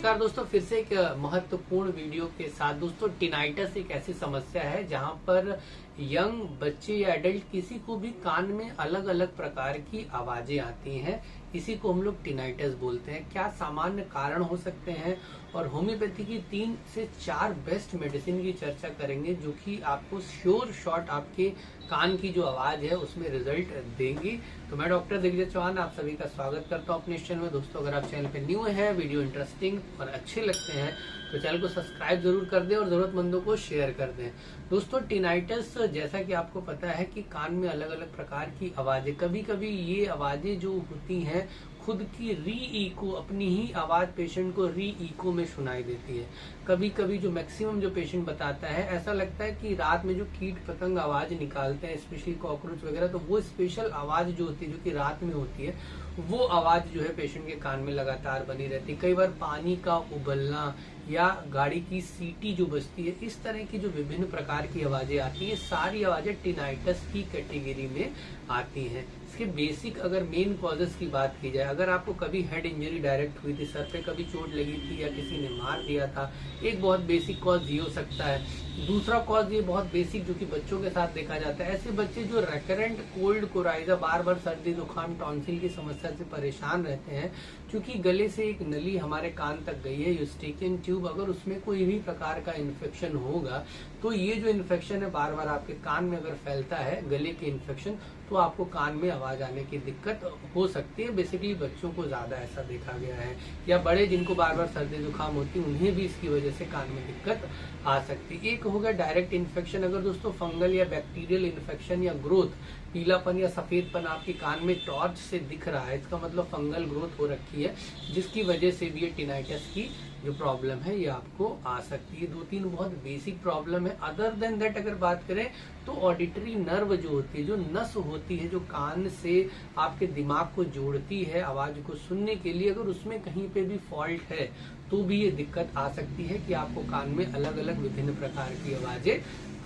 नमस्कार दोस्तों, फिर से एक महत्वपूर्ण वीडियो के साथ। दोस्तों, टिनाइटस एक ऐसी समस्या है जहां पर यंग बच्चे या एडल्ट किसी को भी कान में अलग अलग प्रकार की आवाजें आती हैं। इसी को हम लोग टिनाइटस बोलते हैं। क्या सामान्य कारण हो सकते हैं और होम्योपैथी की 3 से 4 बेस्ट मेडिसिन की चर्चा करेंगे जो कि आपको श्योर शॉट आपके कान की जो आवाज है उसमें रिजल्ट देंगी। तो मैं डॉक्टर दिग्विजय चौहान आप सभी का स्वागत करता हूं अपने चैनल में। दोस्तों, अगर आप चैनल पे न्यू हैं, वीडियो इंटरेस्टिंग और अच्छे लगते हैं तो चैनल को सब्सक्राइब जरूर कर दें और जरूरतमंदों को शेयर कर दें। दोस्तों, टिनाइटस जैसा कि आपको पता है कि कान में अलग अलग प्रकार की आवाजें, कभी कभी ये आवाजें जो होती हैं खुद की री इको, अपनी ही आवाज पेशेंट को री इको में सुनाई देती है। कभी कभी जो मैक्सिमम जो पेशेंट बताता है, ऐसा लगता है कि रात में जो कीट पतंग आवाज निकालते हैं, स्पेशली कॉकरोच वगैरह, तो वो स्पेशल आवाज जो होती है जो कि रात में होती है, वो आवाज जो है पेशेंट के कान में लगातार बनी रहती है। कई बार पानी का उबलना या गाड़ी की सीटी जो बजती है, इस तरह की जो विभिन्न प्रकार की आवाजें आती है, सारी आवाजें टिनाइटस की कैटेगरी में आती हैं। इसके बेसिक अगर मेन कॉजेस की बात की जाए, अगर आपको कभी हेड इंजरी डायरेक्ट हुई थी, सर पे कभी चोट लगी थी या किसी ने मार दिया था, एक बहुत बेसिक कॉज ये हो सकता है। दूसरा कॉज ये बहुत बेसिक जो कि बच्चों के साथ देखा जाता है, ऐसे बच्चे जो रेकरेंट कोल्ड कोराइजा, बार बार सर्दी जुकाम टॉन्सिल की समस्या से परेशान रहते हैं, क्योंकि गले से एक नली हमारे कान तक गई है, यूस्टेकियन ट्यूब, अगर उसमें कोई भी प्रकार का इन्फेक्शन होगा तो ये जो इन्फेक्शन है बार बार आपके कान में अगर फैलता है, गले के इन्फेक्शन, तो आपको कान में आवाज आने की दिक्कत हो सकती है। बेसिकली बच्चों को ज्यादा ऐसा देखा गया है, या बड़े जिनको बार बार सर्दी जुकाम होती है उन्हें भी इसकी वजह से कान में दिक्कत आ सकती है। एक हो गया डायरेक्ट इन्फेक्शन। अगर दोस्तों फंगल या बैक्टीरियल इन्फेक्शन या ग्रोथ, पीलापन या सफेदपन आपके कान में टॉर्च से दिख रहा है, इसका मतलब फंगल ग्रोथ हो रखी है, जिसकी वजह से भी ये टिनाइटस की जो प्रॉब्लम है ये आपको आ सकती है। 2-3 बहुत बेसिक प्रॉब्लम है। अदर देन दैट अगर बात करें तो ऑडिटरी नर्व जो होती है, जो नस होती है जो कान से आपके दिमाग को जोड़ती है आवाज को सुनने के लिए, अगर उसमें कहीं पे भी फॉल्ट है तो भी ये दिक्कत आ सकती है कि आपको कान में अलग अलग विभिन्न प्रकार की आवाजें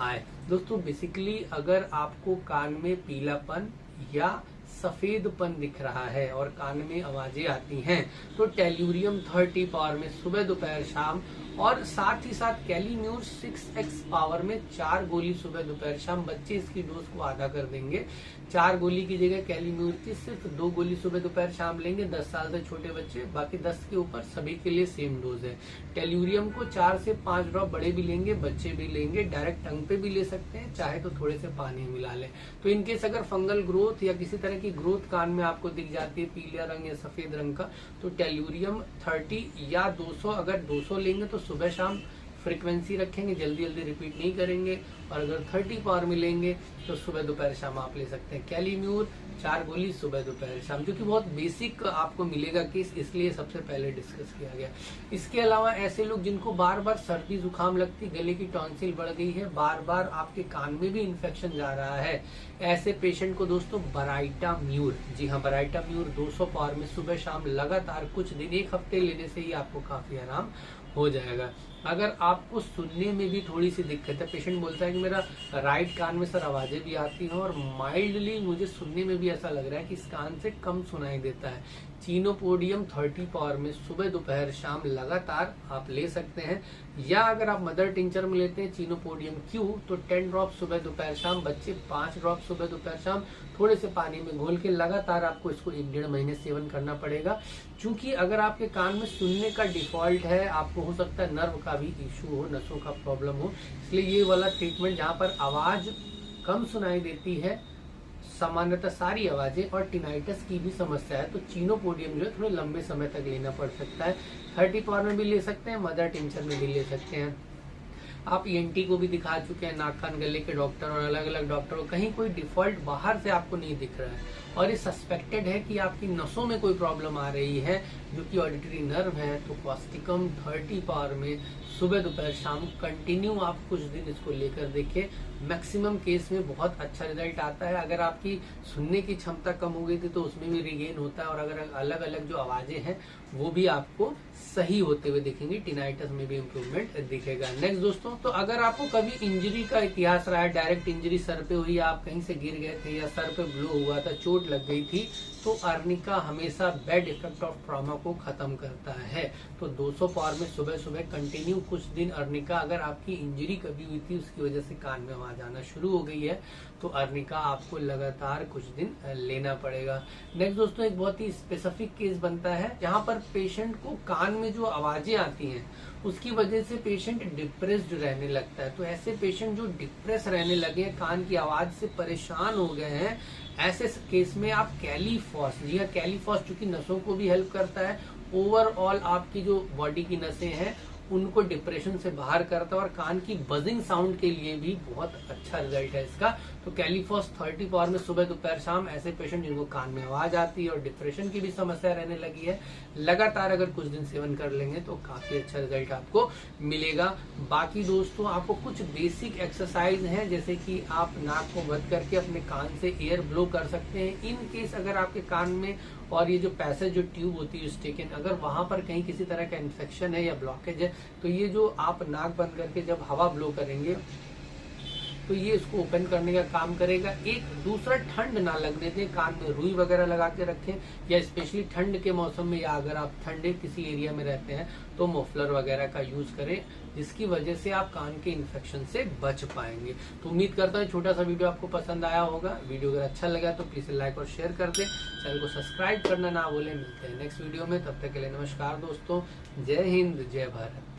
आए। दोस्तों, बेसिकली अगर आपको कान में पीलापन या सफेदपन दिख रहा है और कान में आवाजें आती हैं तो टेल्यूरियम 30 पावर में सुबह दोपहर शाम, और साथ ही साथ कैलीम्यूर 6x पावर में 4 गोली सुबह दोपहर शाम। बच्चे इसकी डोज को आधा कर देंगे, 4 गोली की जगह कैलीम्यूर की सिर्फ 2 गोली सुबह दोपहर शाम लेंगे 10 साल से छोटे बच्चे, बाकी 10 के ऊपर सभी के लिए सेम डोज है। टेल्यूरियम को 4 से 5 ड्रॉप बड़े भी लेंगे, बच्चे भी लेंगे, डायरेक्ट टंग पे भी ले सकते हैं, चाहे तो थोड़े से पानी मिला लें। तो इनकेस अगर फंगल ग्रोथ या किसी तरह की ग्रोथ कान में आपको दिख जाती है पीला रंग या सफेद रंग का, तो टेल्यूरियम 30 या 200, अगर 200 लेंगे तो सुबह शाम फ्रीक्वेंसी रखेंगे, जल्दी जल्दी रिपीट नहीं करेंगे, और अगर 30 पावर में लेंगे तो सुबह दोपहर शाम आप ले सकते हैं। कैलीम्यूर 4 गोली सुबह दोपहर शाम, जो कि बहुत बेसिक आपको मिलेगा केस, इसलिए सबसे पहले डिस्कस किया गया। इसके अलावा ऐसे लोग जिनको बार बार सर्दी जुकाम लगती, गले की टॉन्सिल बढ़ गई है, बार बार आपके कान में भी इन्फेक्शन जा रहा है, ऐसे पेशेंट को दोस्तों बराइटाम्यूर, जी हाँ बराइटाम्यूर 200 पावर में सुबह शाम लगातार कुछ दिन, 1 हफ्ते लेने से ही आपको काफी आराम हो जाएगा। अगर आपको सुनने में भी थोड़ी सी दिक्कत है, पेशेंट बोलता है कि मेरा राइट कान में सर आवाजें भी आती हैं और माइल्डली मुझे सुनने में भी ऐसा लग रहा है कि इस कान से कम सुनाई देता है, चीनोपोडियम 30 पावर में सुबह दोपहर शाम लगातार आप ले सकते हैं। या अगर आप मदर टिंचर में लेते हैं चीनोपोडियम क्यू, तो 10 ड्रॉप सुबह दोपहर शाम, बच्चे 5 ड्रॉप सुबह दोपहर शाम, थोड़े से पानी में घोल के लगातार आपको इसको 1-1.5 महीने सेवन करना पड़ेगा। क्योंकि अगर आपके कान में सुनने का डिफॉल्ट है, आपको हो सकता है नर्व का भी इशू हो, नसों का प्रॉब्लम हो, इसलिए ये वाला ट्रीटमेंट जहाँ पर आवाज कम सुनाई देती है, सामान्यतः सारी आवाजें, और टिनाइटस की भी समस्या है, तो चीनोपोडियम जो है थोड़े लंबे समय तक लेना पड़ सकता है। 30 पावर में भी ले सकते हैं, मदर टिंचर में भी ले सकते हैं। आप ईएनटी को भी दिखा चुके हैं, नाक कान गले के डॉक्टर और अलग अलग डॉक्टरों, कहीं कोई डिफॉल्ट बाहर से आपको नहीं दिख रहा है और ये सस्पेक्टेड है कि आपकी नसों में कोई प्रॉब्लम आ रही है जो कि ऑडिटरी नर्व है, तो क्वास्टिकम 30 पावर में सुबह दोपहर शाम कंटिन्यू आप कुछ दिन इसको लेकर देखिए, मैक्सिमम केस में बहुत अच्छा रिजल्ट आता है। अगर आपकी सुनने की क्षमता कम हो गई थी तो उसमें भी रिगेन होता है, और अगर अलग अलग जो आवाजें हैं वो भी आपको सही होते हुए दिखेंगी, टिनाइटस में भी इम्प्रूवमेंट दिखेगा। नेक्स्ट दोस्तों, तो अगर आपको कभी इंजरी का इतिहास रहा है, डायरेक्ट इंजरी सर पे हुई, आप कहीं से गिर गए थे या सर पे ब्लो हुआ था, चोट लग गई थी, तो अर्निका हमेशा बैड इफेक्ट ऑफ ट्रॉमा को खत्म करता है। तो 200 पावर में सुबह सुबह कंटिन्यू कुछ दिन अर्निका, अगर आपकी इंजरी कभी हुई थी उसकी वजह से कान में आवाज आना शुरू हो गई है, तो अर्निका आपको लगातार कुछ दिन लेना पड़ेगा। नेक्स्ट दोस्तों, एक बहुत ही स्पेसिफिक केस बनता है जहाँ पर पेशेंट को कान में जो आवाजें आती हैं उसकी वजह से पेशेंट डिप्रेस्ड रहने लगता है। तो ऐसे पेशेंट जो डिप्रेस रहने लगे हैं, कान की आवाज से परेशान हो गए हैं, ऐसे केस में आप कैलीफॉस, जी हाँ कैलीफॉस, चूंकि नसों को भी हेल्प करता है, ओवरऑल आपकी जो बॉडी की नसें हैं उनको डिप्रेशन से बाहर करता है और कान की बजिंग साउंड के लिए भी बहुत अच्छा रिजल्ट है इसका। तो कैलीफॉस 30 पावर में सुबह दोपहर शाम, ऐसे पेशेंट जिनको कान में आवाज आती है और डिप्रेशन की भी समस्या रहने लगी है, लगातार अगर कुछ दिन सेवन कर लेंगे तो काफी अच्छा रिजल्ट आपको मिलेगा। बाकी दोस्तों, आपको कुछ बेसिक एक्सरसाइज हैं, जैसे कि आप नाक को बंद करके अपने कान से एयर ब्लो कर सकते हैं। इन केस अगर आपके कान में और ये जो पैसेज जो ट्यूब होती है स्टिकन, अगर वहां पर कहीं किसी तरह का इन्फेक्शन है या ब्लॉकेज है, तो ये जो आप नाक बंद करके जब हवा ब्लो करेंगे तो ये इसको ओपन करने का काम करेगा। एक दूसरा, ठंड ना लगने दें, कान में रुई वगैरह लगा के रखें, या स्पेशली ठंड के मौसम में, या अगर आप ठंडे किसी एरिया में रहते हैं तो मफलर वगैरह का यूज करें, जिसकी वजह से आप कान के इन्फेक्शन से बच पाएंगे। तो उम्मीद करता हूँ छोटा सा वीडियो आपको पसंद आया होगा। वीडियो अगर अच्छा लगा तो प्लीज लाइक और शेयर कर दें, चैनल को सब्सक्राइब करना ना भूलें। मिलते हैं नेक्स्ट वीडियो में, तब तक के लिए नमस्कार दोस्तों, जय हिंद जय भारत।